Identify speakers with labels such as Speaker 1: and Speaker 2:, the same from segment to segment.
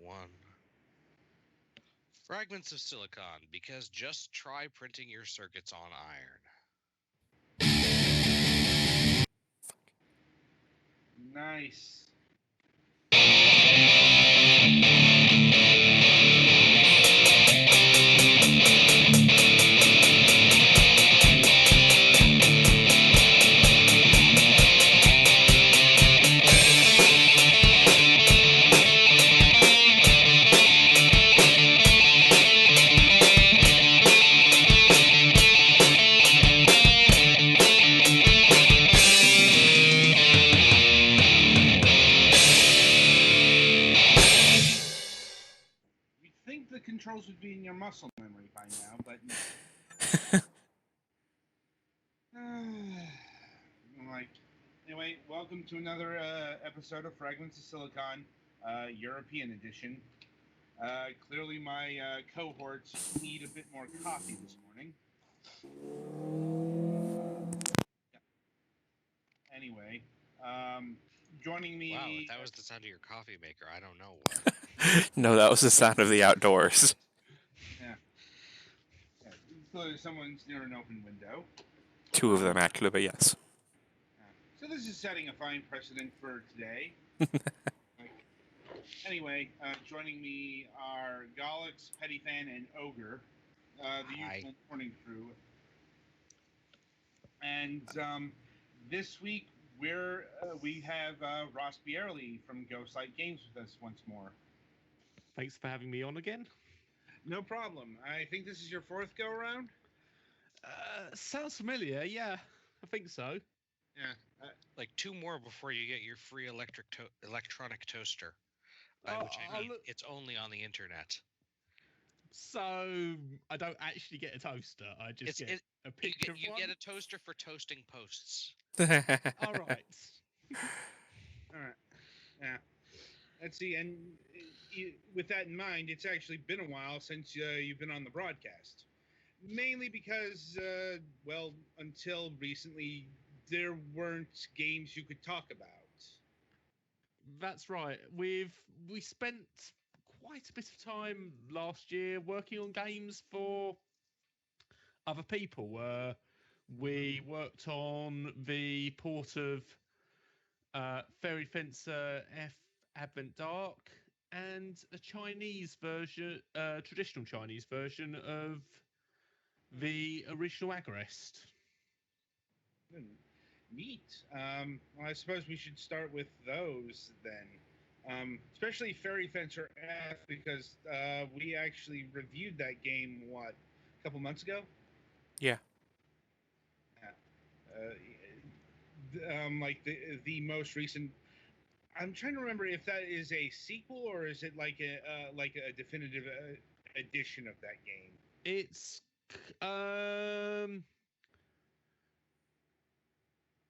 Speaker 1: 1. Fragments of silicon, because just try printing your circuits on iron.
Speaker 2: Nice. You'd think the controls would be in your muscle memory by now, but no. Like, anyway, welcome to another episode of Fragments of Silicon, European edition. Clearly, my cohorts need a bit more coffee this morning. Anyway, joining me.
Speaker 1: Wow, if that was the sound of your coffee maker, I don't know what.
Speaker 3: No, that was the sound of the outdoors.
Speaker 2: Yeah. Clearly, someone's near an open window.
Speaker 3: 2 of them, actually, but yes.
Speaker 2: So this is setting a fine precedent for today. Anyway, joining me are Golix, Pettyfan, and Ogre, the usual morning crew. And this week we have Ross Bierley from Ghostlight Games with us once more.
Speaker 4: Thanks for having me on again.
Speaker 2: No problem. I think this is your 4th go around.
Speaker 4: Sounds familiar. Yeah, I think so.
Speaker 2: Yeah,
Speaker 1: like 2 more before you get your free electronic toaster. By which I mean it's only on the internet.
Speaker 4: So I don't actually get a toaster. I just get a picture
Speaker 1: you
Speaker 4: of one.
Speaker 1: get a toaster for toasting posts.
Speaker 4: All right.
Speaker 2: All right. Yeah. Let's see. And with that in mind, it's actually been a while since you've been on the broadcast. Mainly because, well, until recently, there weren't games you could talk about.
Speaker 4: That's right. We spent quite a bit of time last year working on games for other people. We worked on the port of Fairy Fencer F Advent Dark and a Chinese version, traditional Chinese version of the original Agrest.
Speaker 2: Neat. Well, I suppose we should start with those then. Especially Fairy Fencer F, because we actually reviewed that game, a couple months ago?
Speaker 3: Yeah.
Speaker 2: Like the most recent. I'm trying to remember if that is a sequel or is it like a definitive edition of that game.
Speaker 4: It's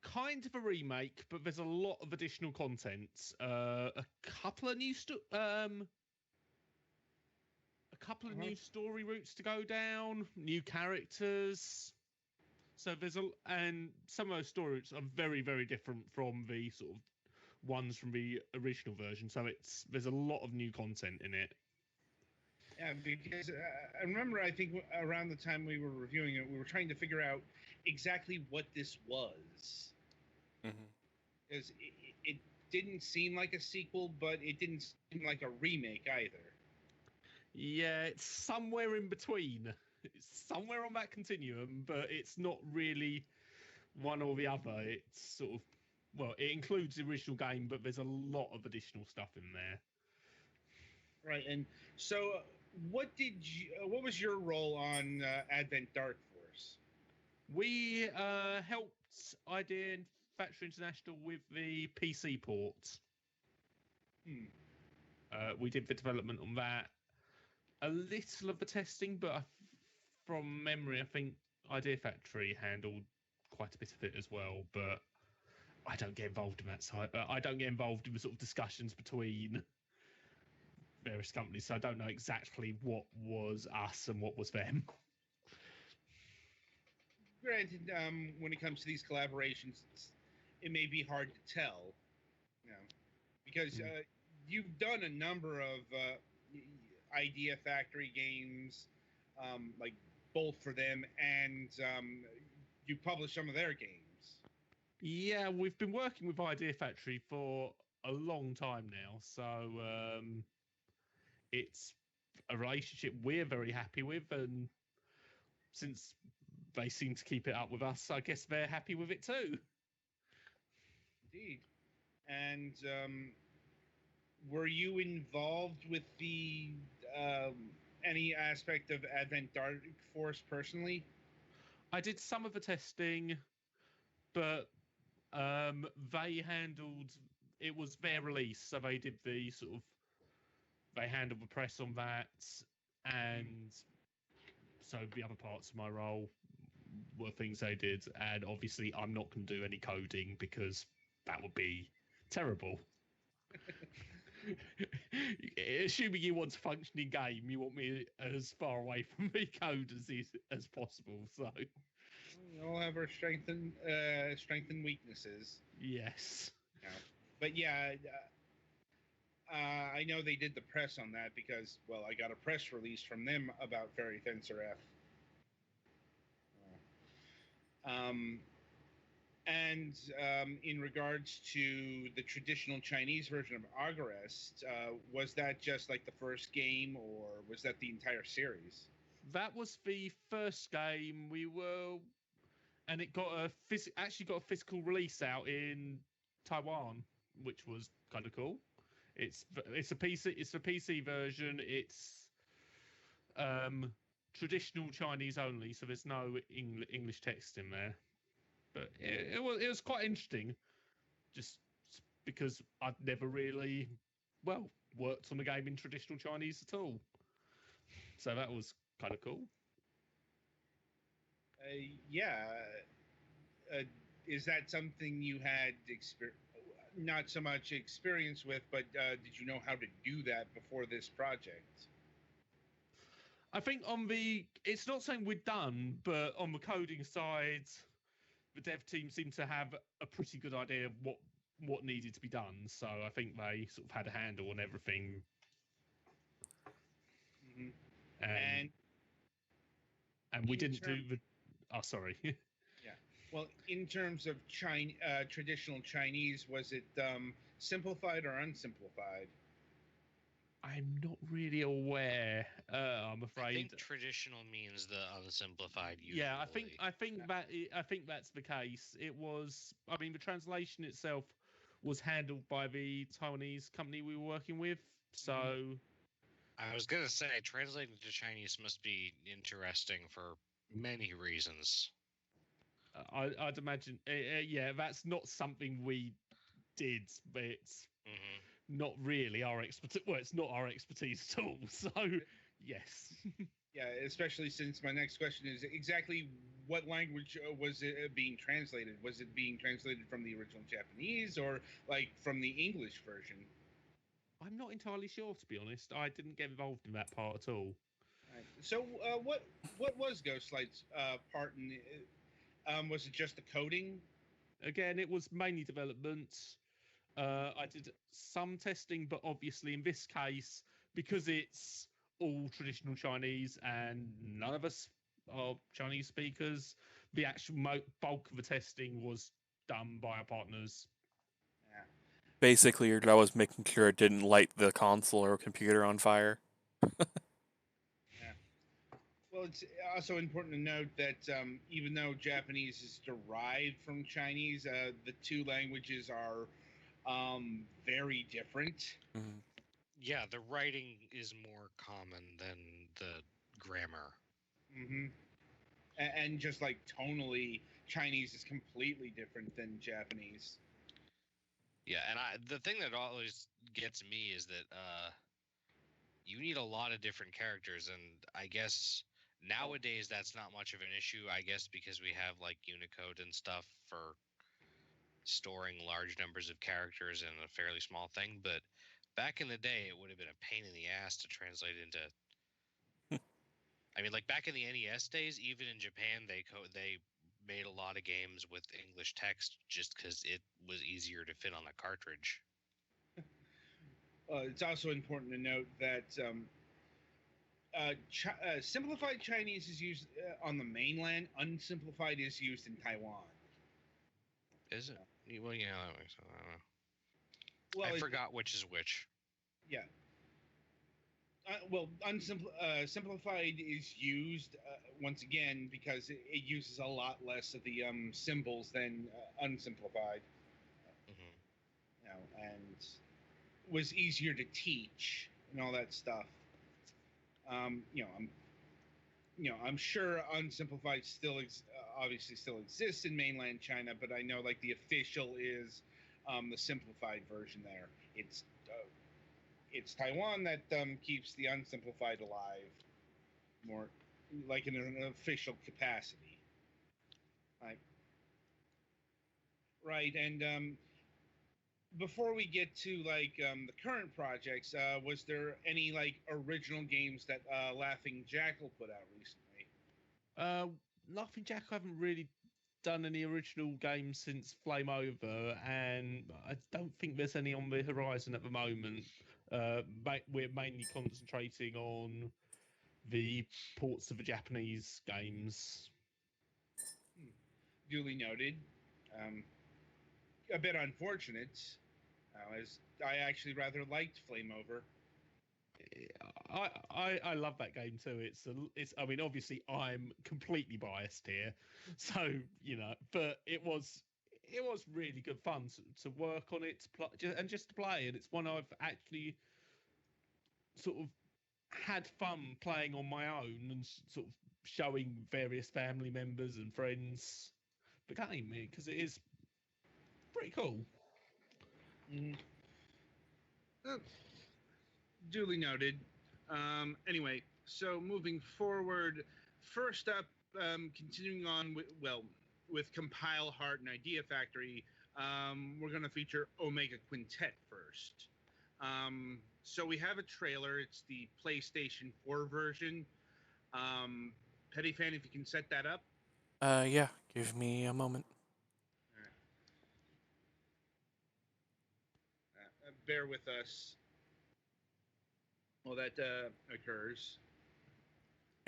Speaker 4: kind of a remake, but there's a lot of additional content. A couple of new new story routes to go down, new characters. So and some of those story routes are very, very different from the sort of ones from the original version. So there's a lot of new content in it.
Speaker 2: Yeah, because I remember, I think around the time we were reviewing it, we were trying to figure out exactly what this was. Because it didn't seem like a sequel, but it didn't seem like a remake either.
Speaker 4: Yeah, it's somewhere in between. It's somewhere on that continuum, but it's not really one or the other. It's sort of, well, it includes the original game, but there's a lot of additional stuff in there.
Speaker 2: Right, and so what was your role on Advent Dark Force?
Speaker 4: We helped Idea and Factory International with the PC port. We did the development on that. A little of the testing, but from memory, I think Idea Factory handled quite a bit of it as well. But I don't get involved in that side. I don't get involved in the sort of discussions between various companies, so I don't know exactly what was us and what was them.
Speaker 2: Granted, when it comes to these collaborations, it may be hard to tell, because you've done a number of Idea Factory games, like both for them, and you publish some of their games.
Speaker 4: Yeah, we've been working with Idea Factory for a long time now, so it's a relationship we're very happy with, and since they seem to keep it up with us, I guess they're happy with it too.
Speaker 2: Indeed. And were you involved with the any aspect of Advent Dark Force personally?
Speaker 4: I did some of the testing, but they handled it was their release, so they did the sort of they handled the press on that, and so the other parts of my role were things they did, and obviously I'm not going to do any coding because that would be terrible. Assuming you want a functioning game, you want me as far away from the code as possible. So
Speaker 2: we all have our strengths and weaknesses.
Speaker 4: Yes.
Speaker 2: Yeah. But yeah, I know they did the press on that because, well, I got a press release from them about Fairy Fencer F. And in regards to the traditional Chinese version of Agarest, was that just like the first game, or was that the entire series?
Speaker 4: That was the first game and it got actually got a physical release out in Taiwan, which was kind of cool. It's a PC version. It's traditional Chinese only, so there's no English text in there. But it was quite interesting, just because I'd never really worked on a game in traditional Chinese at all. So that was kind of cool.
Speaker 2: Yeah. Is that something you had not so much experience with, but did you know how to do that before this project?
Speaker 4: I think it's not something we've done, but on the coding side, the dev team seemed to have a pretty good idea of what needed to be done. So I think they sort of had a handle on everything.
Speaker 2: Mm-hmm.
Speaker 4: And we didn't do the. Oh, sorry.
Speaker 2: Yeah. Well, in terms of traditional Chinese, was it simplified or unsimplified?
Speaker 4: I'm not really aware. I'm afraid.
Speaker 1: I think traditional means the unsimplified. Usually.
Speaker 4: Yeah, I think that's the case. It was. I mean, the translation itself was handled by the Taiwanese company we were working with. So.
Speaker 1: I was gonna say translating to Chinese must be interesting for many reasons.
Speaker 4: I'd imagine. Yeah, that's not something we did, but it's. Not really our expertise. Well, it's not our expertise at all. So, yes.
Speaker 2: Yeah, especially since my next question is exactly what language was it being translated? Was it being translated from the original Japanese or like from the English version?
Speaker 4: I'm not entirely sure, to be honest. I didn't get involved in that part at all.
Speaker 2: Right. So, what was Ghostlight's part in? Was it just the coding?
Speaker 4: Again, it was mainly development. I did some testing, but obviously in this case, because it's all traditional Chinese and none of us are Chinese speakers, the actual bulk of the testing was done by our partners.
Speaker 3: Yeah. Basically, your job was making sure it didn't light the console or computer on fire.
Speaker 2: Yeah. Well, it's also important to note that even though Japanese is derived from Chinese, the two languages are very different.
Speaker 3: Mm-hmm.
Speaker 1: Yeah, the writing is more common than the grammar.
Speaker 2: Mm-hmm. And just like tonally, Chinese is completely different than Japanese.
Speaker 1: Yeah, and the thing that always gets me is that you need a lot of different characters, and I guess nowadays that's not much of an issue. I guess because we have like Unicode and stuff for storing large numbers of characters in a fairly small thing, but back in the day it would have been a pain in the ass to translate into I mean, like back in the NES days, even in Japan they made a lot of games with English text just because it was easier to fit on a cartridge.
Speaker 2: It's also important to note that simplified Chinese is used on the mainland. Unsimplified is used in Taiwan.
Speaker 1: Is it? Well, yeah, that makes sense. I don't know.
Speaker 2: Well,
Speaker 1: I forgot which is which.
Speaker 2: Yeah. Simplified is used once again because it uses a lot less of the symbols than unsimplified.
Speaker 1: Mm-hmm.
Speaker 2: And was easier to teach and all that stuff. I'm sure unsimplified obviously still exists in mainland China, but I know like the official is the simplified version there. It's Taiwan that keeps the unsimplified alive, more like in an official capacity. Right, and before we get to like the current projects, was there any like original games that Laughing Jackal put out recently?
Speaker 4: Laughing Jack, I haven't really done any original games since Flame Over, and I don't think there's any on the horizon at the moment. We're mainly concentrating on the ports of the Japanese games.
Speaker 2: Duly noted. A bit unfortunate, as I actually rather liked Flame Over.
Speaker 4: I love that game too. It's. I mean, obviously, I'm completely biased here, so but it was really good fun to work on it, and just to play. And it's one I've actually sort of had fun playing on my own and sort of showing various family members and friends the game, because it is pretty cool.
Speaker 2: Duly noted. Anyway, so moving forward, first up, continuing on with Compile Heart and Idea Factory, we're going to feature Omega Quintet first. So we have a trailer. It's the PlayStation 4 version. Petty Fan, if you can set that up.
Speaker 3: Yeah, give me a moment.
Speaker 2: Bear with us while that occurs.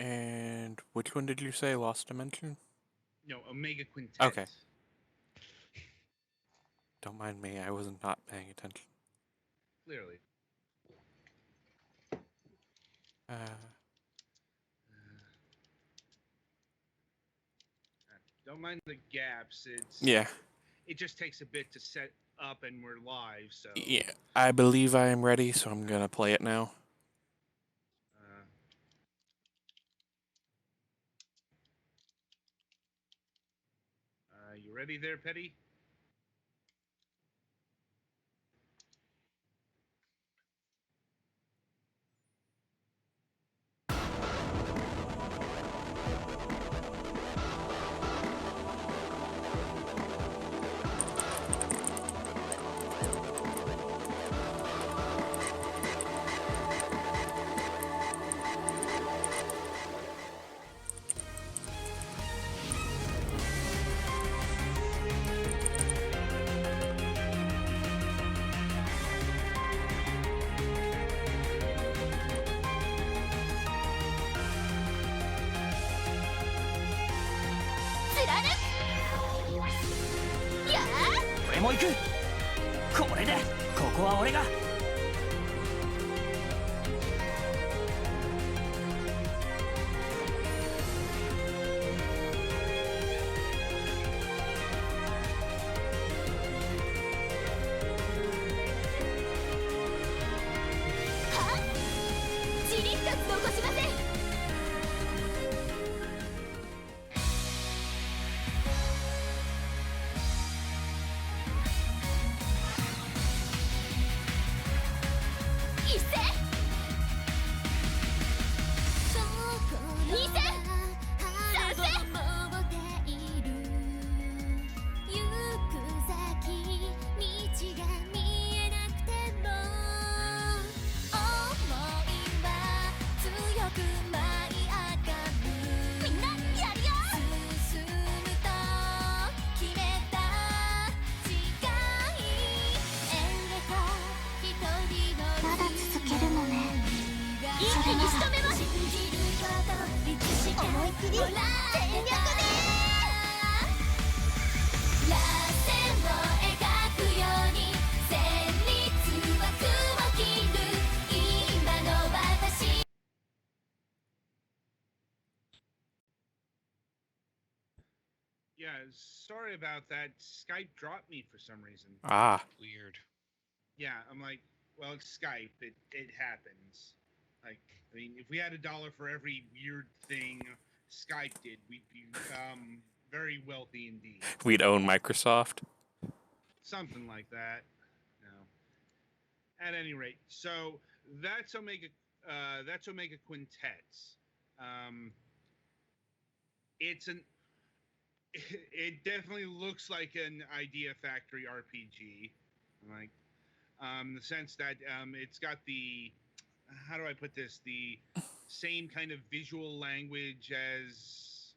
Speaker 3: And which one did you say? Lost Dimension?
Speaker 2: No, Omega Quintet.
Speaker 3: Okay. Don't mind me, I was not paying attention.
Speaker 2: Clearly. Don't mind the gaps. It just takes a bit to set up, and we're live. So
Speaker 3: yeah, I believe I am ready, so I'm gonna play it now.
Speaker 2: You ready there, Petty? Yeah, sorry about that. Skype dropped me for some reason.
Speaker 3: Ah.
Speaker 1: Weird.
Speaker 2: Yeah, I'm like, well, it's Skype. It happens. Like, I mean, if we had $1 for every weird thing Skype did, we'd be very wealthy indeed.
Speaker 3: We'd own Microsoft.
Speaker 2: Something like that. No. At any rate, so that's Omega. That's Omega Quintets. It's an. It definitely looks like an Idea Factory RPG. Like, in the sense that it's got the, how do I put this, the same kind of visual language as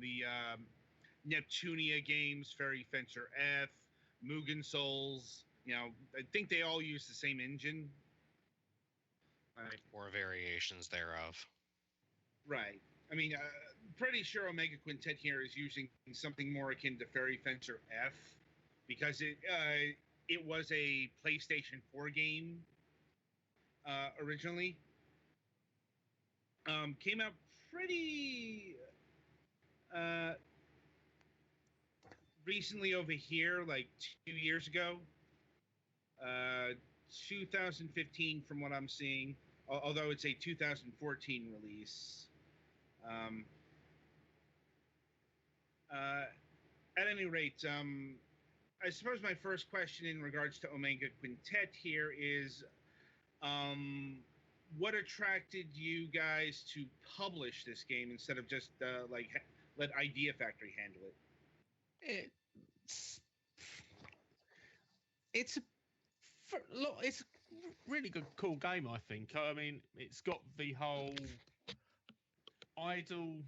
Speaker 2: the Neptunia games, Fairy Fencer F, Mugen Souls. I think they all use the same engine. Right.
Speaker 1: Or variations thereof.
Speaker 2: Right. I mean, pretty sure Omega Quintet here is using something more akin to Fairy Fencer F, because it was a PlayStation 4 game originally. Came out pretty recently over here, like 2 years ago. 2015 from what I'm seeing, although it's a 2014 release. At any rate, I suppose my first question in regards to Omega Quintet here is, what attracted you guys to publish this game instead of just let Idea Factory handle it?
Speaker 4: It's a really good, cool game. I think. I mean, it's got the whole idol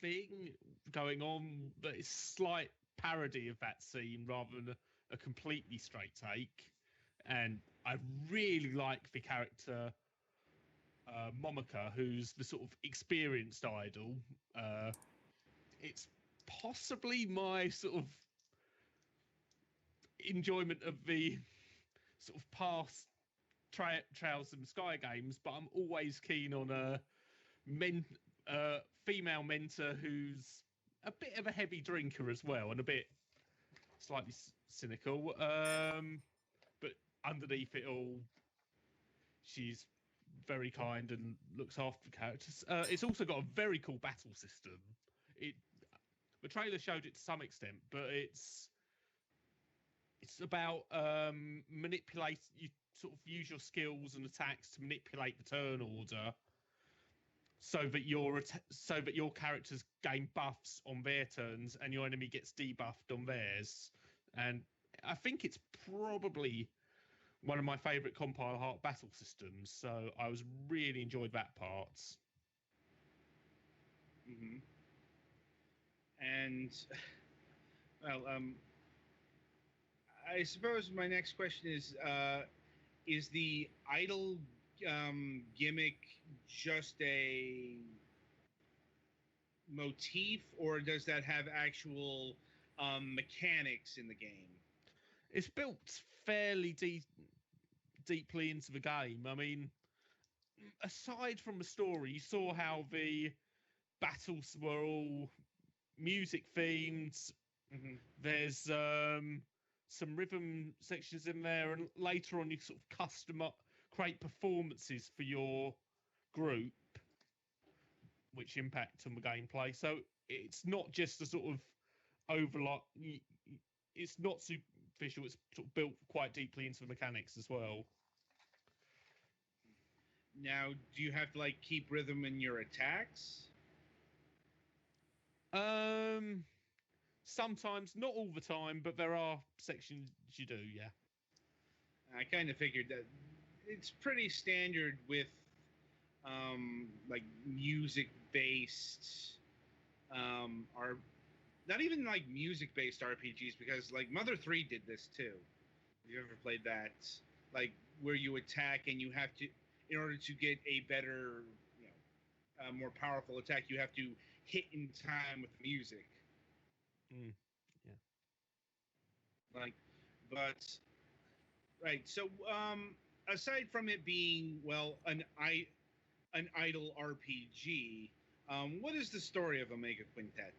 Speaker 4: thing going on, but it's slight parody of that scene rather than a completely straight take. And I really like the character Momika, who's the sort of experienced idol. It's possibly my sort of enjoyment of the sort of past Trails and Sky games, but I'm always keen on a female mentor who's a bit of a heavy drinker as well, and a bit slightly cynical. But underneath it all, she's very kind and looks after the characters. It's also got a very cool battle system. The trailer showed it to some extent, but it's about manipulate. You sort of use your skills and attacks to manipulate the turn order, so that your characters gain buffs on their turns and your enemy gets debuffed on theirs. And I think it's probably one of my favourite Compile Heart battle systems. So I was really enjoyed that part.
Speaker 2: Mm-hmm. And well, I suppose my next question is the idol gimmick just a motif, or does that have actual mechanics in the game?
Speaker 4: It's built fairly deeply into the game. I mean, aside from the story, you saw how the battles were all music themed.
Speaker 2: Mm-hmm.
Speaker 4: There's some rhythm sections in there, and later on you sort of create performances for your group, which impact on the gameplay. So it's not just a sort of overlap. It's not superficial. It's sort of built quite deeply into the mechanics as well.
Speaker 2: Now, do you have to keep rhythm in your attacks?
Speaker 4: Sometimes, not all the time, but there are sections you do, yeah.
Speaker 2: I kind of figured that it's pretty standard with music-based or not even music-based RPGs, because Mother 3 did this too. Have you ever played that? Where you attack and you have to, in order to get a better, more powerful attack, you have to hit in time with the music.
Speaker 4: Yeah.
Speaker 2: Like, but right. So, aside from it being an idle RPG, what is the story of Omega Quintet?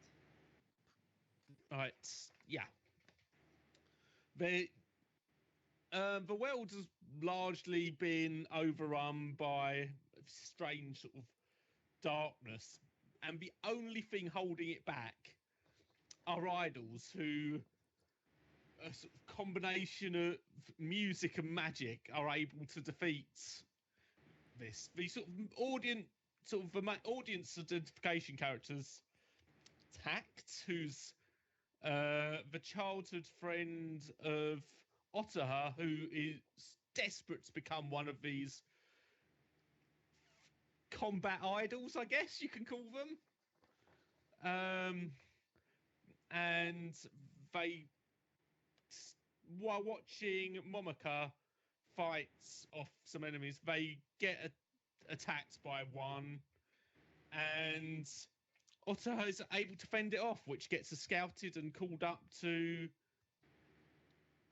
Speaker 4: Right. Yeah. The world has largely been overrun by strange sort of darkness, and the only thing holding it back are idols who a sort of combination of music and magic are able to defeat this. The audience identification characters, Tact, who's the childhood friend of Ottaha, who is desperate to become one of these combat idols, I guess you can call them. And they, while watching Momoko fights off some enemies, they get attacked by one, and Ottaha is able to fend it off, which gets her scouted and called up to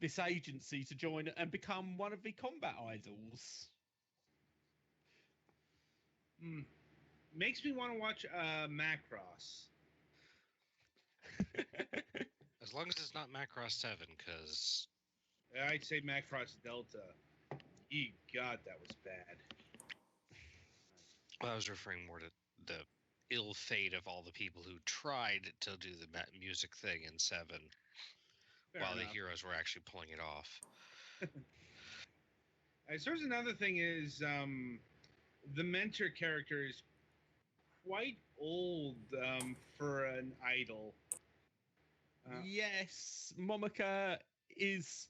Speaker 4: this agency to join and become one of the combat idols.
Speaker 2: Makes me want to watch Macross.
Speaker 1: As long as it's not Macross 7, because
Speaker 2: I'd say Macross Delta. Ye God, that was bad.
Speaker 1: I was referring more to the ill fate of all the people who tried to do the music thing in 7, while the heroes were actually pulling it off.
Speaker 2: I suppose another thing is the mentor character is quite old for an idol.
Speaker 4: Yes, Momoko is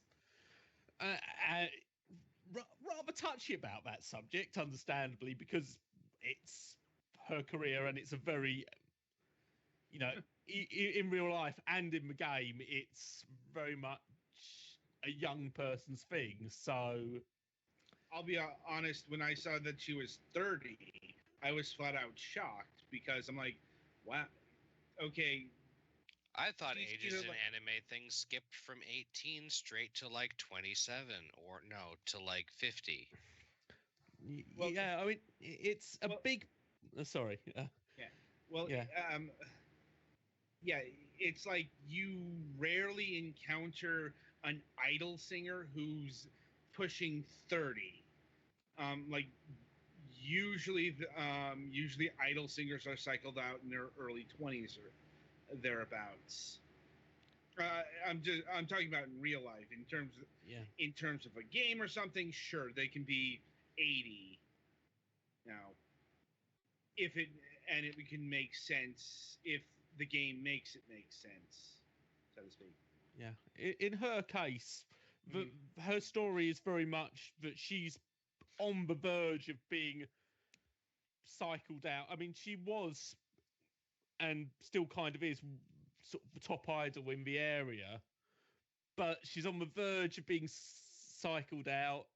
Speaker 4: rather touchy about that subject, understandably, because it's her career and it's a very, in real life and in the game, it's very much a young person's thing. So
Speaker 2: I'll be honest, when I saw that she was 30, I was flat out shocked because I'm like, wow, okay.
Speaker 1: I thought ages in anime things skipped from 18 straight to like 27 or no, to like 50.
Speaker 4: Well, yeah, I mean, it's a big... sorry.
Speaker 2: Yeah. Well,
Speaker 4: yeah.
Speaker 2: Yeah, it's like you rarely encounter an idol singer who's pushing 30. Like usually idol singers are cycled out in their early 20s or thereabouts. I'm talking about in real life. In terms of a game or something, sure, they can be 80. Now, if it can make sense, if the game makes it make sense, so to speak.
Speaker 4: Yeah. In her case, her story is very much that she's on the verge of being cycled out. I mean, she was, and still kind of is, sort of the top idol in the area, but she's on the verge of being cycled out,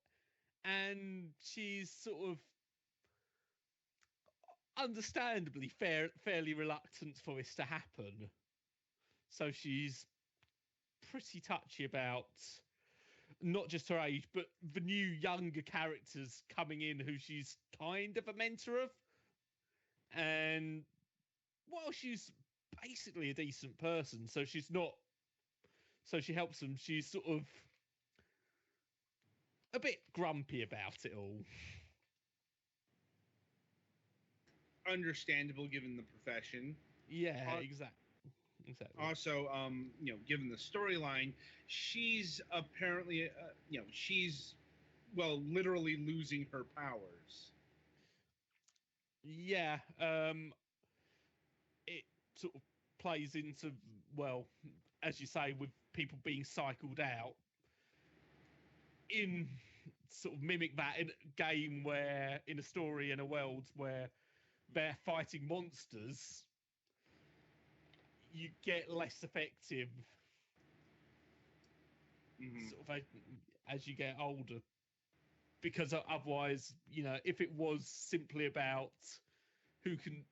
Speaker 4: and she's sort of understandably fairly reluctant for this to happen. So she's pretty touchy about not just her age, but the new younger characters coming in who she's kind of a mentor of. And while she's basically a decent person, so she's not, so she helps them, she's sort of a bit grumpy about it all.
Speaker 2: Understandable given the profession.
Speaker 4: Yeah, exactly.
Speaker 2: Also, given the storyline, she's apparently, she's, literally losing her powers.
Speaker 4: Yeah, it sort of plays into, as you say, with people being cycled out, in sort of mimic that in a game where, in a story in a world where they're fighting monsters, you get less effective sort of as you get older. because otherwise, if it was simply about who can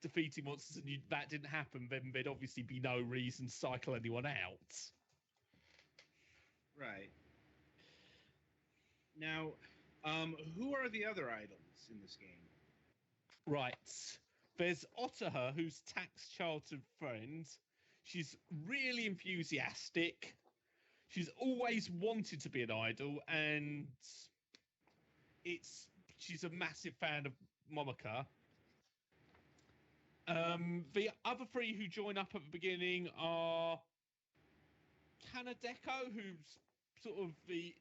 Speaker 4: defeating monsters and that didn't happen, then there'd obviously be no reason to cycle anyone out.
Speaker 2: Right. Now, who are the other idols in this game?
Speaker 4: Right. There's Ottaher, who's Tak's childhood friend. She's really enthusiastic. She's always wanted to be an idol, and she's a massive fan of Momoka. The other three who join up at the beginning are Kanadeko, who's sort of the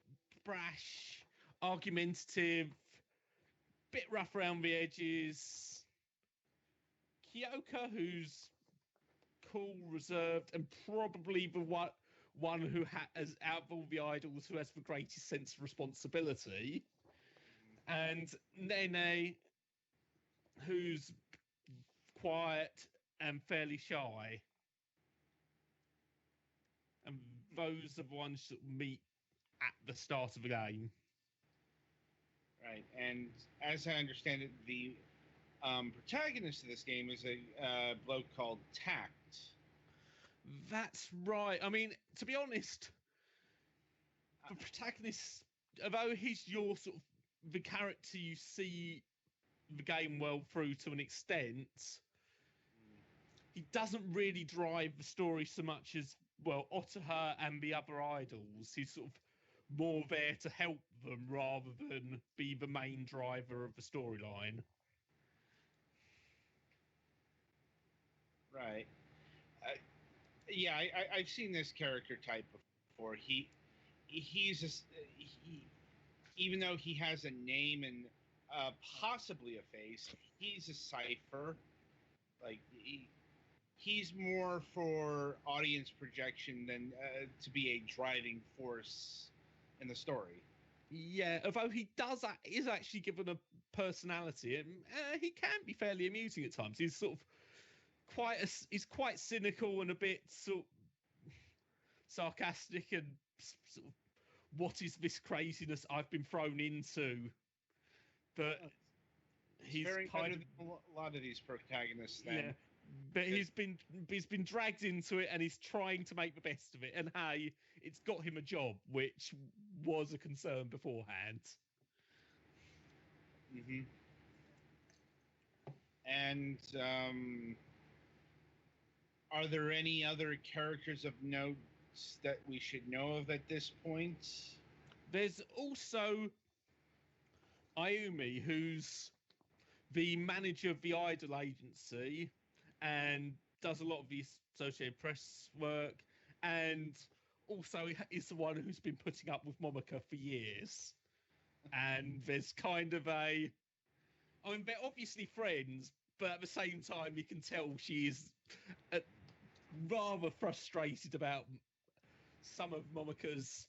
Speaker 4: brash, argumentative, bit rough around the edges. Kyoka, who's cool, reserved, and probably the one who has, out of all the idols, who has the greatest sense of responsibility. And Nene, who's quiet and fairly shy. And those are the ones that meet at the start of the game.
Speaker 2: Right, and as I understand it, the protagonist of this game is a bloke called Tact.
Speaker 4: That's right. I mean, to be honest, the protagonist, although he's your sort of the character you see the game well through to an extent, he doesn't really drive the story so much as, well, Ottaher and the other idols. He's sort of more there to help them rather than be the main driver of the storyline.
Speaker 2: Right. Yeah, I've seen this character type before. Even though he has a name and possibly a face, he's a cipher. Like he's more for audience projection than to be a driving force in the story.
Speaker 4: Yeah, although he is actually given a personality, and he can be fairly amusing at times. He's sort of he's quite cynical and a bit sort of sarcastic and sort of, what is this craziness I've been thrown into? But he's kind of
Speaker 2: a lot of these protagonists. Then.
Speaker 4: Yeah, but he's been dragged into it, and he's trying to make the best of it. And hey, it's got him a job, which was a concern beforehand.
Speaker 2: Mm-hmm. And are there any other characters of note that we should know of at this point?
Speaker 4: There's also Ayumi, who's the manager of the Idol agency and does a lot of the Associated Press work, and also is the one who's been putting up with Momoka for years. And there's kind of they're obviously friends, but at the same time, you can tell she is rather frustrated about some of Momoka's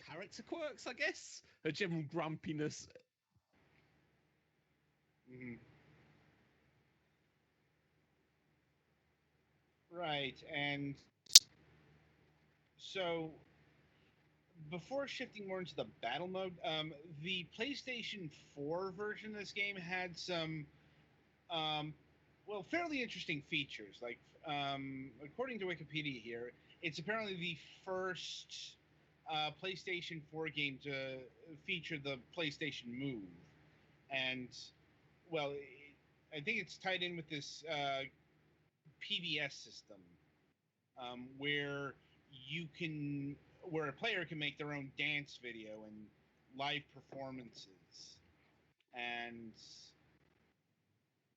Speaker 4: character quirks, I guess. Her general grumpiness.
Speaker 2: Mm-hmm. Right, and so before shifting more into the battle mode, the PlayStation 4 version of this game had some, fairly interesting features. Like, according to Wikipedia here, it's apparently the first PlayStation 4 game to feature the PlayStation Move. And, well, I think it's tied in with this PBS system, where a player can make their own dance video and live performances. And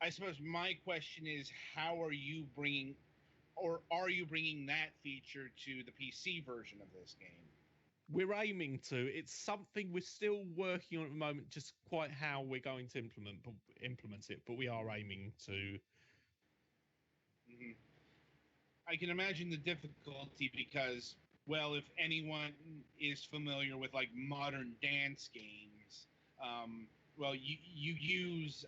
Speaker 2: I suppose my question is, are you bringing that feature to the PC version of this game?
Speaker 4: We're aiming to. It's something we're still working on at the moment, just quite how we're going to implement it, but we are aiming to.
Speaker 2: Mm-hmm. I can imagine the difficulty because, well, if anyone is familiar with like modern dance games, you use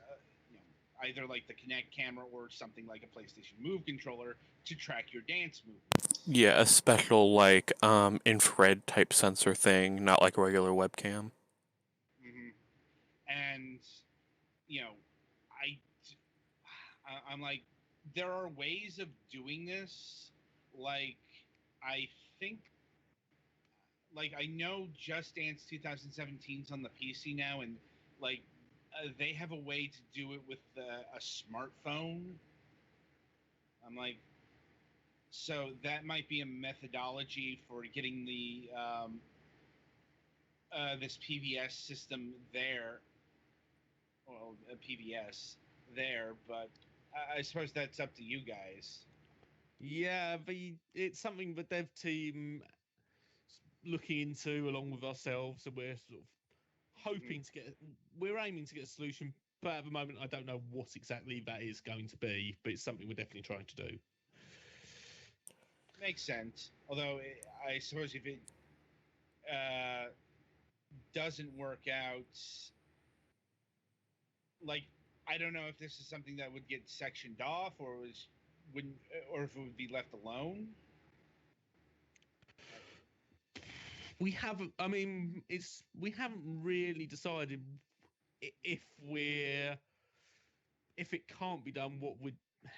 Speaker 2: either like the Kinect camera or something like a PlayStation Move controller to track your dance movements.
Speaker 3: Yeah, a special like infrared type sensor thing, not like a regular webcam.
Speaker 2: and I'm like, there are ways of doing this. Like, I think, I know Just Dance 2017's on the PC now, and they have a way to do it with a smartphone. I'm like, so that might be a methodology for getting the this PBS system there. Well, a PBS there, but I suppose that's up to you guys.
Speaker 4: Yeah, it's something the dev team looking into along with ourselves, and we're sort of hoping to get. We're aiming to get a solution, but at the moment, I don't know what exactly that is going to be. But it's something we're definitely trying to do.
Speaker 2: Makes sense. Although I suppose if it doesn't work out, I don't know if this is something that would get sectioned off, or wouldn't, or if it would be left alone.
Speaker 4: We haven't. I mean, we haven't really decided if it can't be done,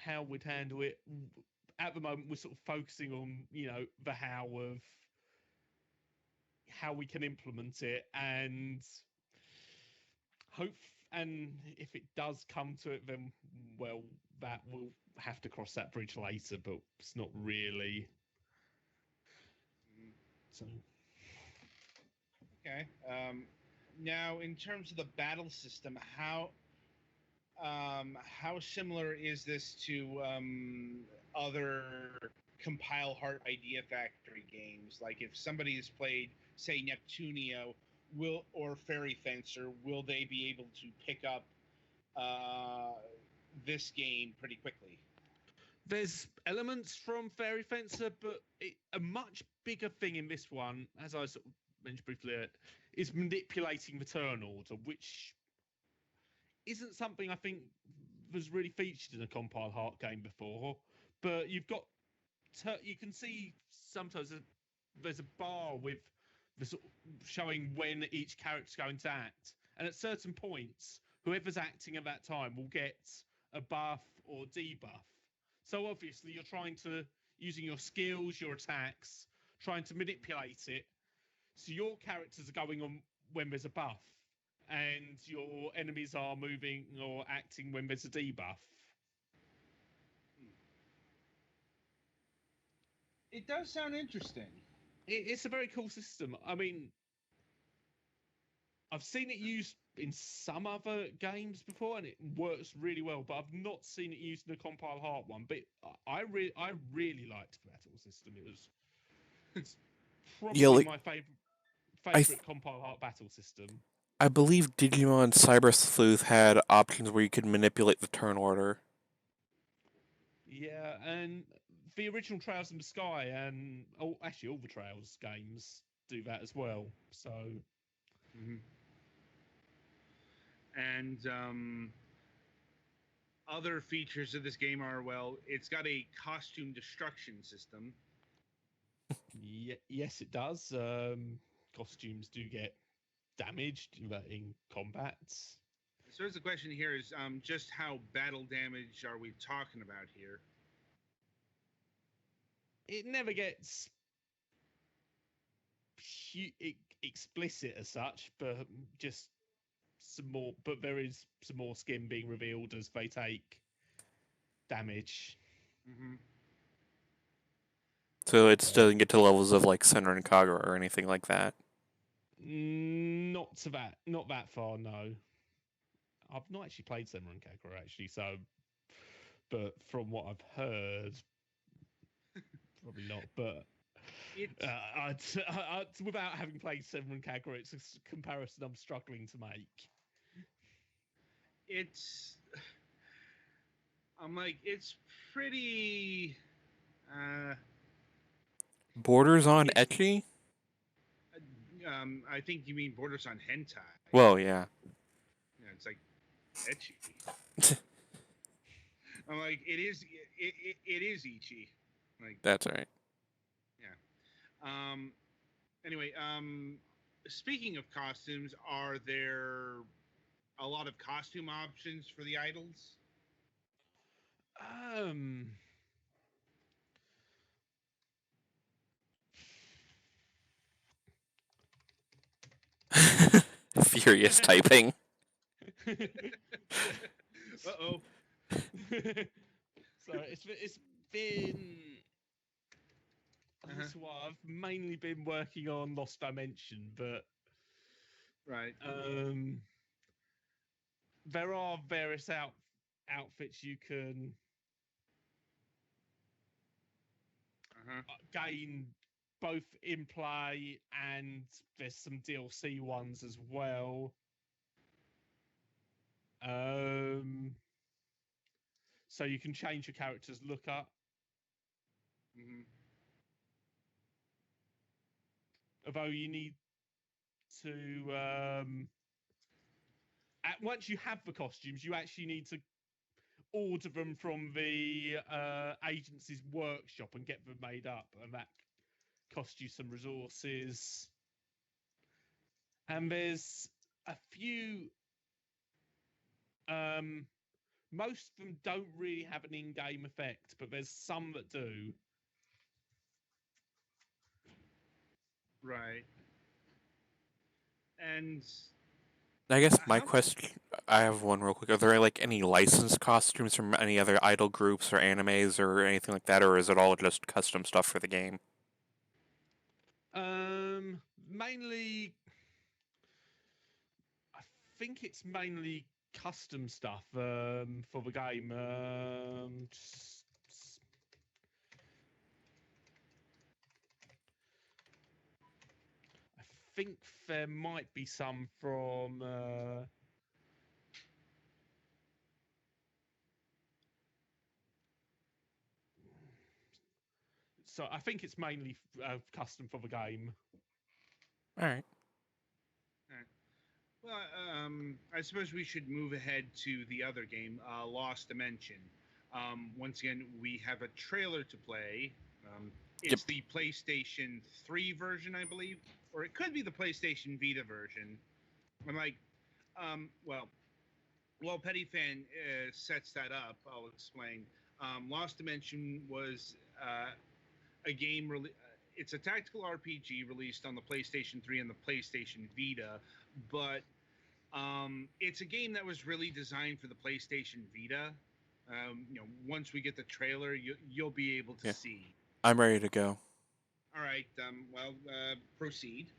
Speaker 4: how we'd handle it. At the moment, we're sort of focusing on the how of how we can implement it, and if it does come to it, then that we'll have to cross that bridge later. But it's not really. So.
Speaker 2: Okay. Now, in terms of the battle system, how similar is this to other Compile Heart Idea Factory games? Like, if somebody has played, say, Neptunia, or Fairy Fencer, will they be able to pick up this game pretty quickly?
Speaker 4: There's elements from Fairy Fencer, but a much bigger thing in this one, as I sort of mentioned briefly, is manipulating the turn order, which isn't something I think was really featured in a Compile Heart game before. But you can see sometimes there's a bar with showing when each character's going to act, and at certain points, whoever's acting at that time will get a buff or debuff. So obviously, you're trying to, using your skills, your attacks, trying to manipulate it. So your characters are going on when there's a buff, and your enemies are moving or acting when there's a debuff.
Speaker 2: It does sound interesting.
Speaker 4: It's a very cool system. I mean, I've seen it used in some other games before, and it works really well. But I've not seen it used in a Compile Heart one. But I really liked the battle system. It's probably my favorite Compile Heart battle system.
Speaker 3: I believe Digimon Cyber Sleuth had options where you could manipulate the turn order.
Speaker 4: Yeah, and the original Trails in the Sky, and actually all the Trails games do that as well. So.
Speaker 2: And other features of this game are, it's got a costume destruction system.
Speaker 4: Yes, it does. Costumes do get damaged in combat.
Speaker 2: So the question here is, just how battle damage are we talking about here?
Speaker 4: It never gets explicit as such, but just some more. But there is some more skin being revealed as they take damage.
Speaker 3: So it doesn't get to levels of like Senran and Kagura or anything like that.
Speaker 4: Not that far. No, I've not actually played Senran and Kagura actually. So, but from what I've heard, probably not. But without having played Senran and Kagura, it's a comparison I'm struggling to make.
Speaker 2: It's pretty.
Speaker 3: Borders on ecchi?
Speaker 2: I think you mean borders on hentai.
Speaker 3: Well, yeah.
Speaker 2: Yeah, it's like ecchi. I'm like, it is ecchi. Like,
Speaker 3: that's right.
Speaker 2: Yeah. Anyway, speaking of costumes, are there a lot of costume options for the idols?
Speaker 3: Furious typing.
Speaker 2: Uh-oh.
Speaker 4: So it's been. That's what I've mainly been working on Lost Dimension, but
Speaker 2: Right.
Speaker 4: there are various outfits you can gain both in play, and there's some DLC ones as well. So you can change your character's look up. Although you need to once you have the costumes, you actually need to order them from the agency's workshop and get them made up, and that costs you some resources. And there's a few. Most of them don't really have an in-game effect, but there's some that do.
Speaker 2: Right. And
Speaker 3: I guess my question, I have one real quick. Are there like any licensed costumes from any other idol groups or animes or anything like that, or is it all just custom stuff for the game?
Speaker 4: Mainly, I think it's mainly custom stuff for the game. I think there might be some from. So I think it's mainly custom for the game.
Speaker 3: All right.
Speaker 2: Well, I suppose we should move ahead to the other game, Lost Dimension. Once again, we have a trailer to play. It's the PlayStation 3 version, I believe, or it could be the PlayStation Vita version. I'm like, while Petty Fan sets that up, I'll explain. Lost Dimension was a game. It's a tactical RPG released on the PlayStation 3 and the PlayStation Vita, but it's a game that was really designed for the PlayStation Vita. Once we get the trailer, you'll be able to see.
Speaker 3: I'm ready to go.
Speaker 2: All right. Proceed.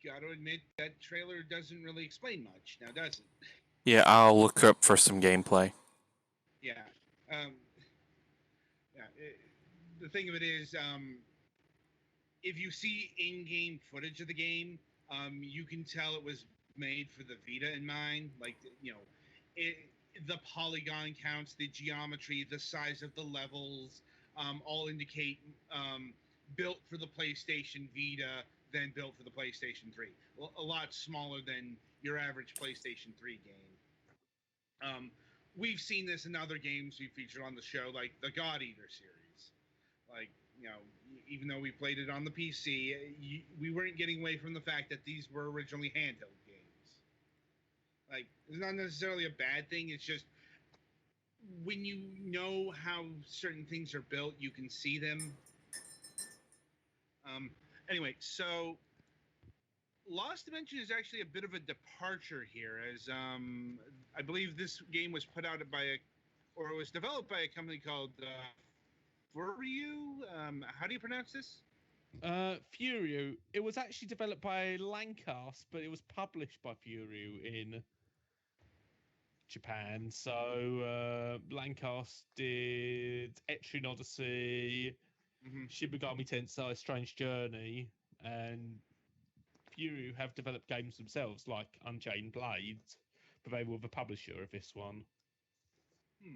Speaker 2: got to admit that trailer doesn't really explain much, now does it?
Speaker 3: Yeah, I'll look up for some gameplay.
Speaker 2: Yeah. The thing of it is, if you see in-game footage of the game, you can tell it was made for the Vita in mind. Like, the polygon counts, the geometry, the size of the levels, all indicate built for the PlayStation Vita, then built for the PlayStation 3. A lot smaller than your average PlayStation 3 game. We've seen this in other games we featured on the show, like the God Eater series. Like, even though we played it on the PC, we weren't getting away from the fact that these were originally handheld games. Like, it's not necessarily a bad thing. It's just when you know how certain things are built, you can see them. Anyway, so Lost Dimension is actually a bit of a departure here, as I believe this game was put out by it was developed by a company called Furyu. How do you pronounce this?
Speaker 4: Furyu. It was actually developed by Lancast, but it was published by Furyu in Japan. So Lancast did Etrian Odyssey, Shin Megami Tensei: Strange Journey, and Furyu have developed games themselves like Unchained Blades, but they were the publisher of this one.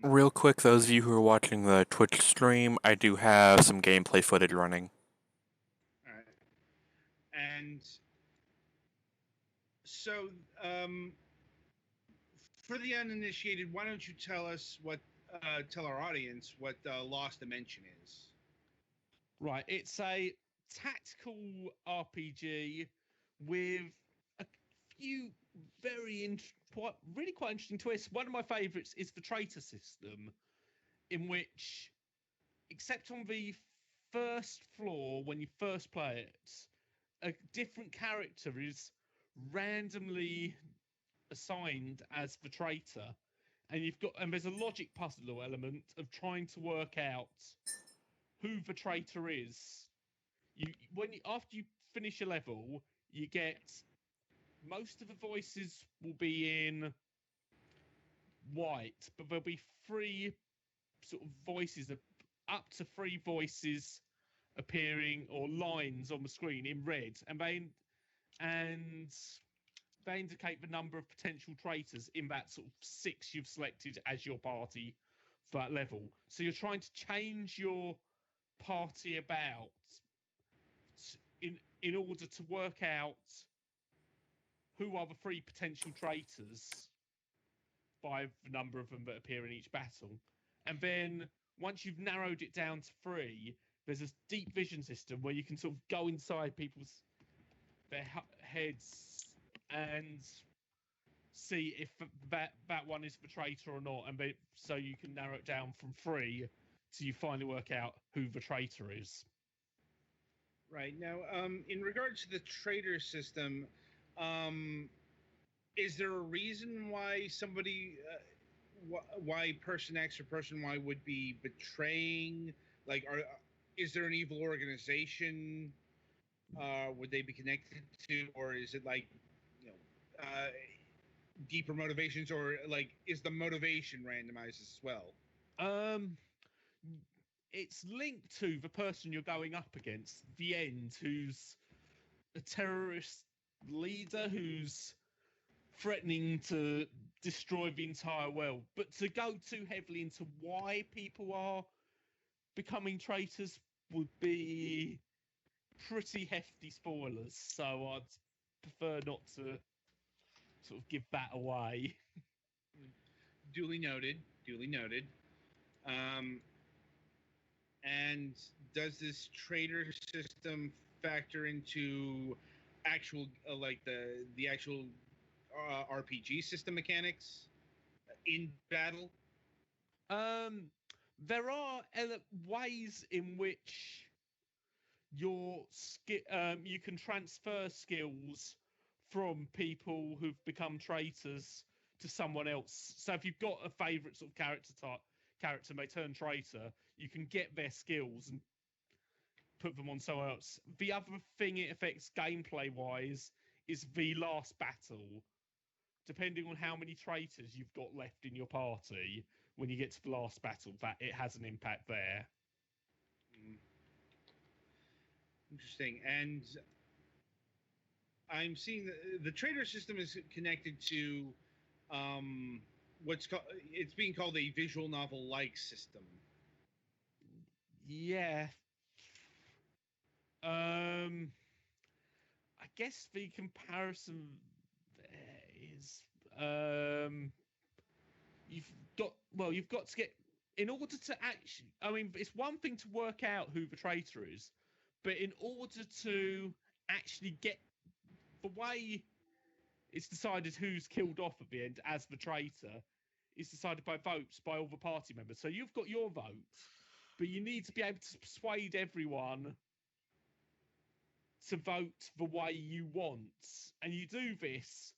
Speaker 3: Real quick, those of you who are watching the Twitch stream, I do have some gameplay footage running.
Speaker 2: All right. And so, for the uninitiated, why don't you tell our audience what Lost Dimension is?
Speaker 4: Right, it's a tactical RPG with a few really quite interesting twists. One of my favourites is the traitor system, in which, except on the first floor when you first play it, a different character is randomly assigned as the traitor, and there's a logic puzzle element of trying to work out who the traitor is. After you finish a level, you get most of the voices will be in white, but there'll be three sort of voices, up to three voices appearing, or lines on the screen in red, and they indicate the number of potential traitors in that sort of 6 you've selected as your party for that level. So you're trying to change your party about in order to work out who are the 3 potential traitors by the number of them that appear in each battle. And then once you've narrowed it down to 3, there's this deep vision system where you can sort of go inside their heads and see if that one is the traitor or not, and so you can narrow it down from 3 till you finally work out who the traitor is.
Speaker 2: Right. Now, in regards to the traitor system, is there a reason why why person X or person Y would be betraying? Like, is there an evil organization? Would they be connected to, or is it like, deeper motivations, or like, is the motivation randomized as well?
Speaker 4: It's linked to the person you're going up against, the End, who's a terrorist leader who's threatening to destroy the entire world. But to go too heavily into why people are becoming traitors would be pretty hefty spoilers, so I'd prefer not to sort of give that away.
Speaker 2: Duly noted. And does this traitor system factor into actual the actual RPG system mechanics in battle?
Speaker 4: There are ways in which you can transfer skills from people who've become traitors to someone else. So if you've got a favourite sort of character and they turn traitor, you can get their skills and put them on someone else. The other thing it affects gameplay wise is the last battle. Depending on how many traitors you've got left in your party, when you get to the last battle, that it has an impact there.
Speaker 2: Interesting. And I'm seeing the traitor system is connected to it's being called a visual novel-like system.
Speaker 4: Yeah. I guess the comparison there is you've got to get, in order to actually, I mean, it's one thing to work out who the traitor is, but in order to actually get, the way it's decided who's killed off at the end as the traitor is decided by votes by all the party members. So you've got your vote, but you need to be able to persuade everyone to vote the way you want. And you do this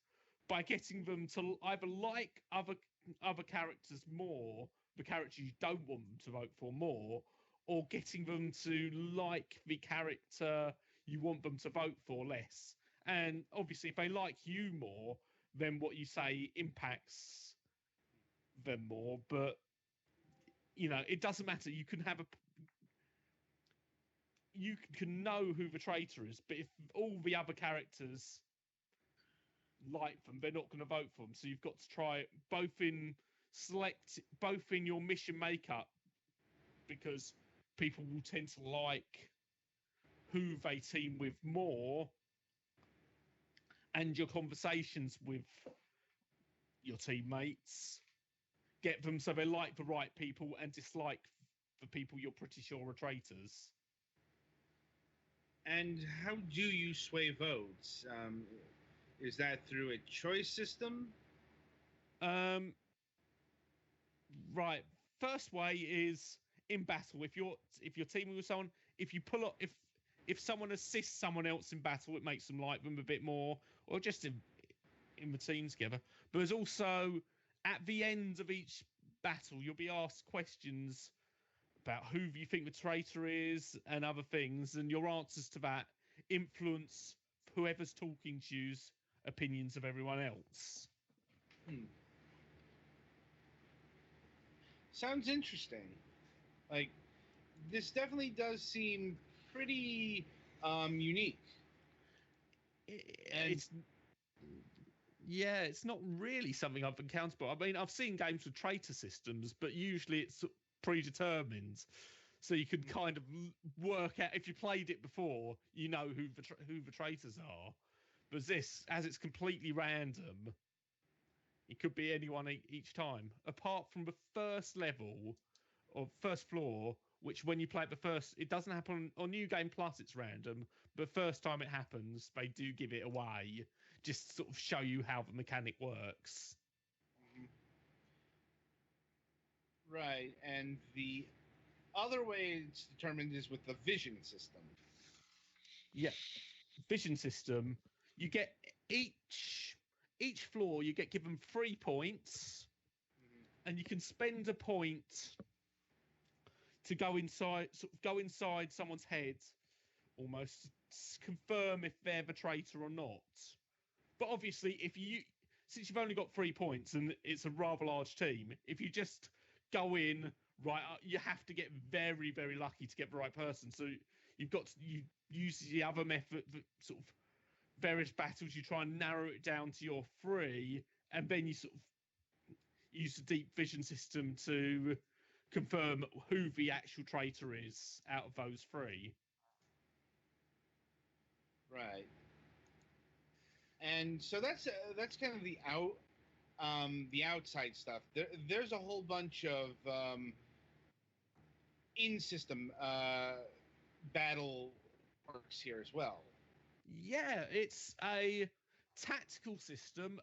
Speaker 4: by getting them to either like other characters more, the characters you don't want them to vote for more, or getting them to like the character you want them to vote for less. And obviously, if they like you more, then what you say impacts them more. But, you know, it doesn't matter. You can know who the traitor is, but if all the other characters like them, they're not going to vote for them. So you've got to try it both in your mission makeup, because people will tend to like who they team with more, and your conversations with your teammates get them so they like the right people and dislike the people you're pretty sure are traitors.
Speaker 2: And how do you sway votes? Is that through a choice system?
Speaker 4: Right. First way is in battle. If you're teaming with someone, if you pull up, if someone assists someone else in battle, it makes them like them a bit more, or just in the team together. But there's also, at the end of each battle, you'll be asked questions about who you think the traitor is and other things, and your answers to that influence whoever's talking to you's opinions of everyone else.
Speaker 2: Sounds interesting. Like, this definitely does seem pretty unique.
Speaker 4: It's not really something I've encountered, but I mean, I've seen games with traitor systems, but usually it's predetermined, so you can kind of work out, if you played it before, you know who the traitors are. But this, as it's completely random, it could be anyone each time, apart from the first level or first floor, which when you play it it doesn't happen on New Game Plus, it's random, but first time it happens, they do give it away, just to sort of show you how the mechanic works.
Speaker 2: Right, and the other way it's determined is with the vision system.
Speaker 4: Yeah, vision system. You get each floor, you get given 3 points, and you can spend a point to go inside someone's head, almost to confirm if they're the traitor or not. But obviously, since you've only got 3 points and it's a rather large team, if you just go in, right, you have to get very, very lucky to get the right person. So you use the other method, sort of various battles, you try and narrow it down to your 3, and then you sort of use the deep vision system to confirm who the actual traitor is out of those 3.
Speaker 2: Right. And so that's kind of the outside stuff. There's a whole bunch of in-system battle works here as well.
Speaker 4: Yeah, it's a tactical system.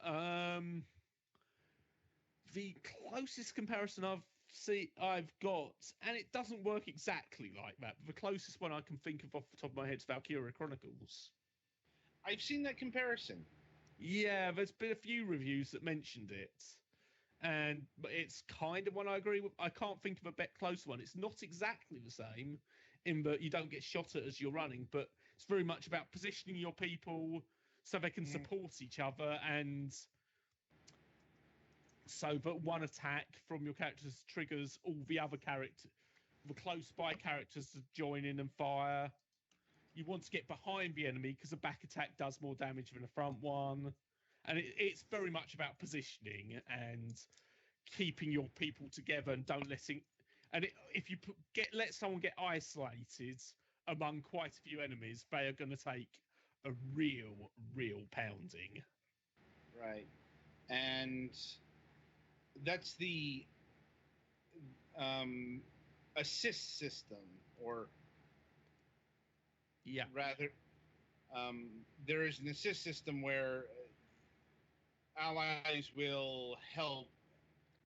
Speaker 4: The closest comparison I've got, and it doesn't work exactly like that, but the closest one I can think of off the top of my head is Valkyria Chronicles.
Speaker 2: I've seen that comparison.
Speaker 4: Yeah, there's been a few reviews that mentioned it, but it's kind of one I agree with. I can't think of a bit closer one. It's not exactly the same in that you don't get shot at as you're running, but it's very much about positioning your people so they can support each other, and so that one attack from your characters triggers all the other the close by characters to join in and fire. You want to get behind the enemy because a back attack does more damage than a front one, and it's very much about positioning and keeping your people together and don't letting. And if you let someone get isolated among quite a few enemies, they are going to take a real pounding.
Speaker 2: Right, and that's the assist system, or rather, there is an assist system where allies will help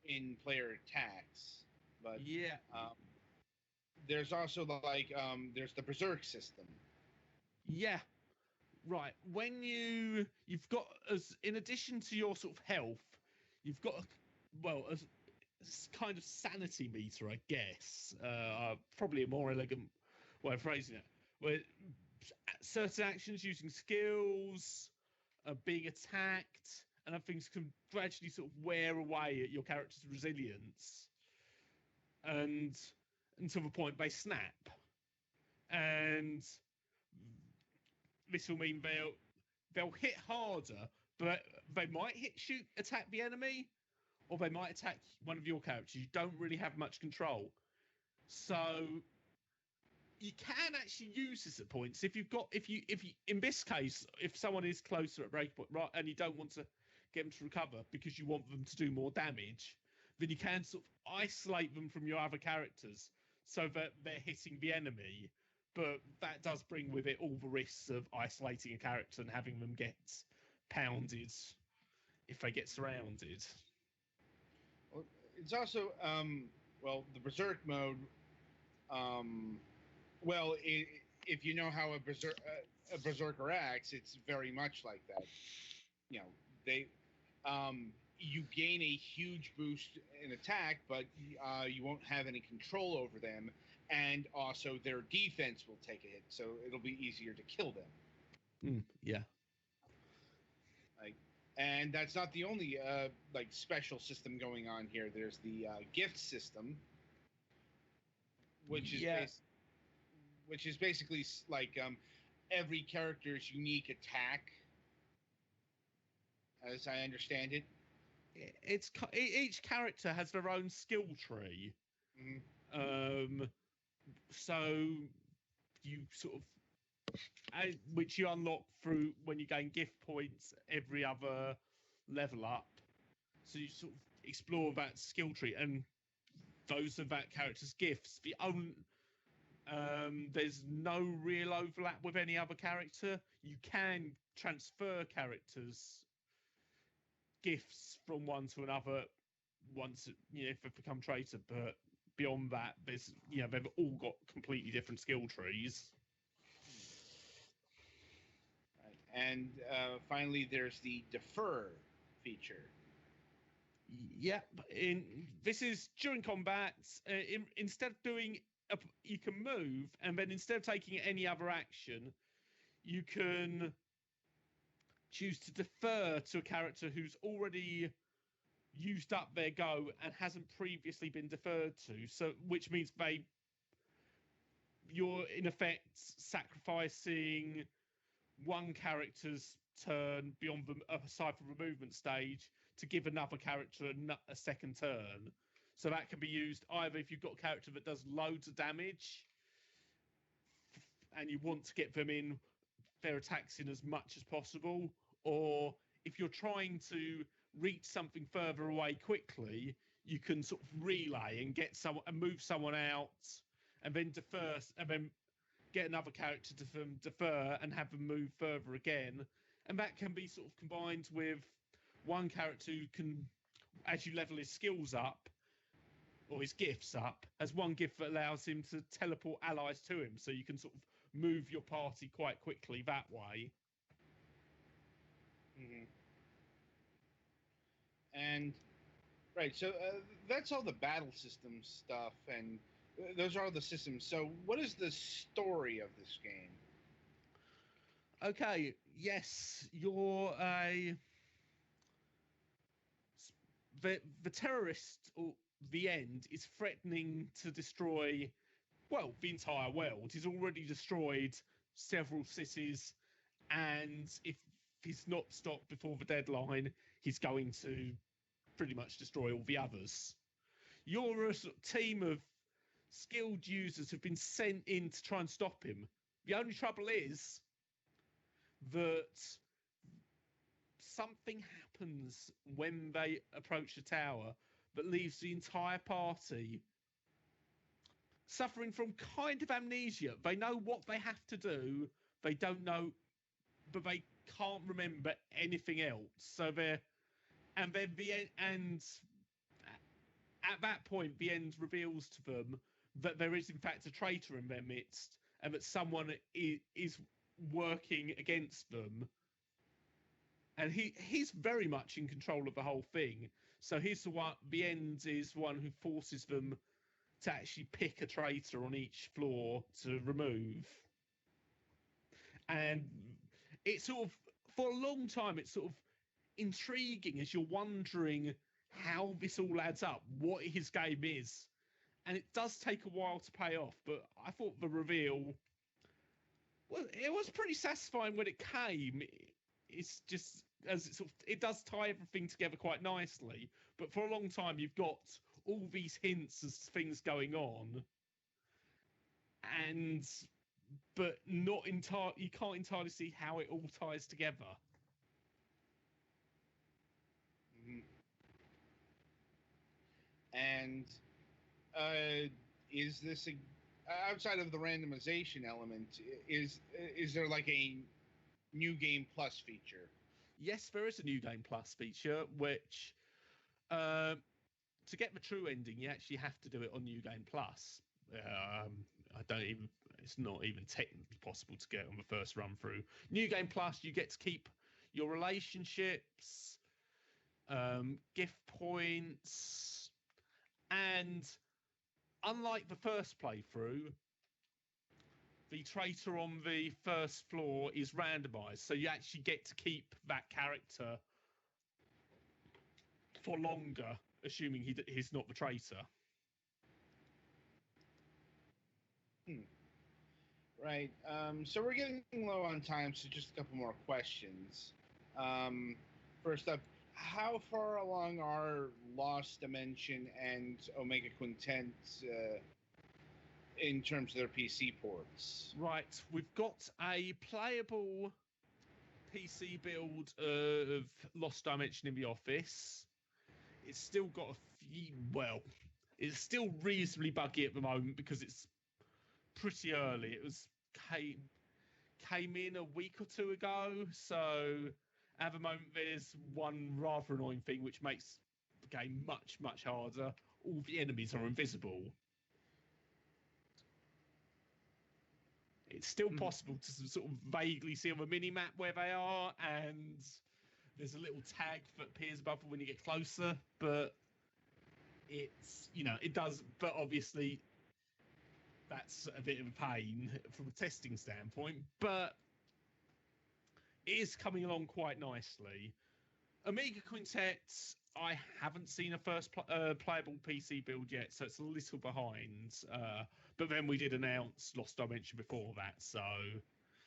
Speaker 2: in player attacks, but there's also there's the berserk system.
Speaker 4: Right, when you've got, as in addition to your sort of health, you've got a kind of sanity meter, I guess, probably a more elegant way of phrasing it, where certain actions using skills, being attacked, and other things can gradually sort of wear away at your character's resilience, and until the point they snap. And this will mean they'll hit harder, but they might attack the enemy, or they might attack one of your characters. You don't really have much control. So you can actually use this at points. If you in this case, if someone is closer at breakpoint, right, and you don't want to get them to recover because you want them to do more damage, then you can sort of isolate them from your other characters so that they're hitting the enemy. But that does bring with it all the risks of isolating a character and having them get pounded if they get surrounded.
Speaker 2: Well, it's also the berserk mode. If you know how a berserker acts, it's very much like that. You know, they you gain a huge boost in attack, but you won't have any control over them, and also their defense will take a hit, so it'll be easier to kill them. And that's not the only special system going on here. There's the gift system, which is basically like every character's unique attack, as I understand it.
Speaker 4: Each character has their own skill tree. So you sort of, which you unlock through when you gain gift points every other level up. So you sort of explore that skill tree, and those are that character's gifts. There's no real overlap with any other character. You can transfer characters' gifts from one to another once, if they become traitor, but beyond that, they've all got completely different skill trees.
Speaker 2: Right. And finally, there's the defer feature.
Speaker 4: This is during combat. Instead of doing, you can move, and then instead of taking any other action, you can choose to defer to a character who's already used up their go and hasn't previously been deferred to. So, which means you're in effect sacrificing one character's turn beyond aside from the movement stage to give another character a second turn. So that can be used either if you've got a character that does loads of damage and you want to get them in their attacks in as much as possible, or if you're trying to reach something further away quickly, you can sort of relay and get someone and move someone out, and then defer, and then get another character to defer and have them move further again. And that can be sort of combined with one character who can, as you level his skills up or his gifts up, has one gift that allows him to teleport allies to him, so you can sort of move your party quite quickly that way.
Speaker 2: And right, so that's all the battle system stuff, and those are all the systems. So what is the story of this game?
Speaker 4: Okay, yes, you're the terrorist, or the end, is threatening to destroy, well, the entire world. He's already destroyed several cities, and if he's not stopped before the deadline, he's going to pretty much destroy all the others. You're a sort of team of skilled users who've been sent in to try and stop him. The only trouble is that something happens when they approach the tower that leaves the entire party suffering from kind of amnesia. They know what they have to do, they don't know, but they can't remember anything else. So they're, and then and at that point, the end reveals to them that there is in fact a traitor in their midst, and that someone is working against them. And he's very much in control of the whole thing. So he's the one. The end is one who forces them to actually pick a traitor on each floor to remove. And it's sort of, for a long time, it's sort of intriguing as you're wondering how this all adds up, what his game is. And it does take a while to pay off, but I thought the reveal, well, it was pretty satisfying when it came. It's just, as it sort of, it does tie everything together quite nicely. But for a long time, you've got all these hints as things going on, and but not entirely, you can't entirely see how it all ties together.
Speaker 2: Mm-hmm. And is this outside of the randomization element? Is there like a new game plus feature?
Speaker 4: Yes, there is a new game plus feature, which to get the true ending, you actually have to do it on New Game Plus. I don't even. It's not even technically possible to get on the first run through. New Game Plus, you get to keep your relationships, gift points, and unlike the first playthrough, the traitor on the first floor is randomized, so you actually get to keep that character for longer, assuming he's not the traitor.
Speaker 2: Right. So we're getting low on time, so just a couple more questions. First up, how far along are Lost Dimension and Omega Quintet in terms of their PC ports?
Speaker 4: Right, we've got a playable PC build of Lost Dimension in the office. It's still got a few, well, it's still reasonably buggy at the moment because it's pretty early. It was came in a week or two ago, so at the moment there's one rather annoying thing which makes the game much, much harder. All the enemies are invisible. It's still possible to sort of vaguely see on the mini-map where they are, and there's a little tag that appears above them when you get closer, but it's, you know, it does, but obviously that's a bit of a pain from a testing standpoint, but it is coming along quite nicely. Amiga Quintet, I haven't seen a first playable PC build yet, so it's a little behind. But then we did announce Lost Dimension before that, so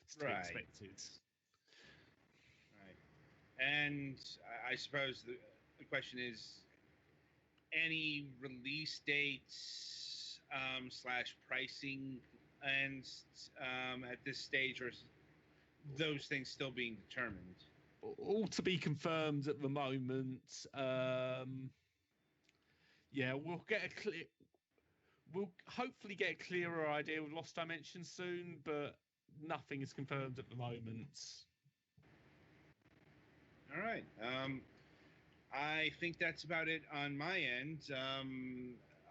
Speaker 4: it's to be expected.
Speaker 2: Right. And I suppose the question is, any release dates / pricing and at this stage, or those things still being determined?
Speaker 4: All to be confirmed at the moment. Yeah, we'll hopefully get a clearer idea with Lost Dimension soon, but nothing is confirmed at the moment.
Speaker 2: All right. I think that's about it on my end.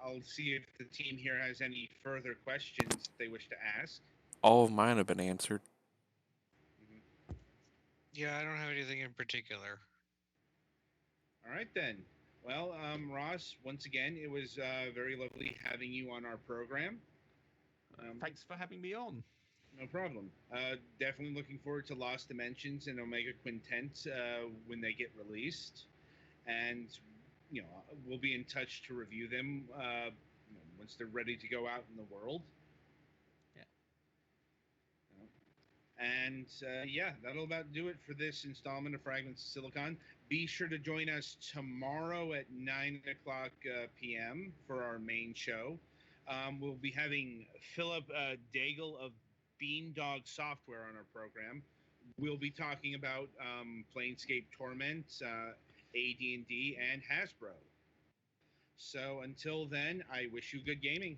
Speaker 2: I'll see if the team here has any further questions they wish to ask.
Speaker 3: All of mine have been answered.
Speaker 1: Yeah, I don't have anything in particular.
Speaker 2: All right, then. Well, Ross, once again, it was very lovely having you on our program.
Speaker 4: Thanks for having me on.
Speaker 2: No problem. Definitely looking forward to Lost Dimensions and Omega Quintet when they get released, and we'll be in touch to review them once they're ready to go out in the world. And that'll about do it for this installment of Fragments of Silicon. Be sure to join us tomorrow at 9 o'clock p.m. for our main show. We'll be having Philip Daigle of Beandog Software on our program. We'll be talking about Planescape Torment, AD&D, and Hasbro. So until then, I wish you good gaming.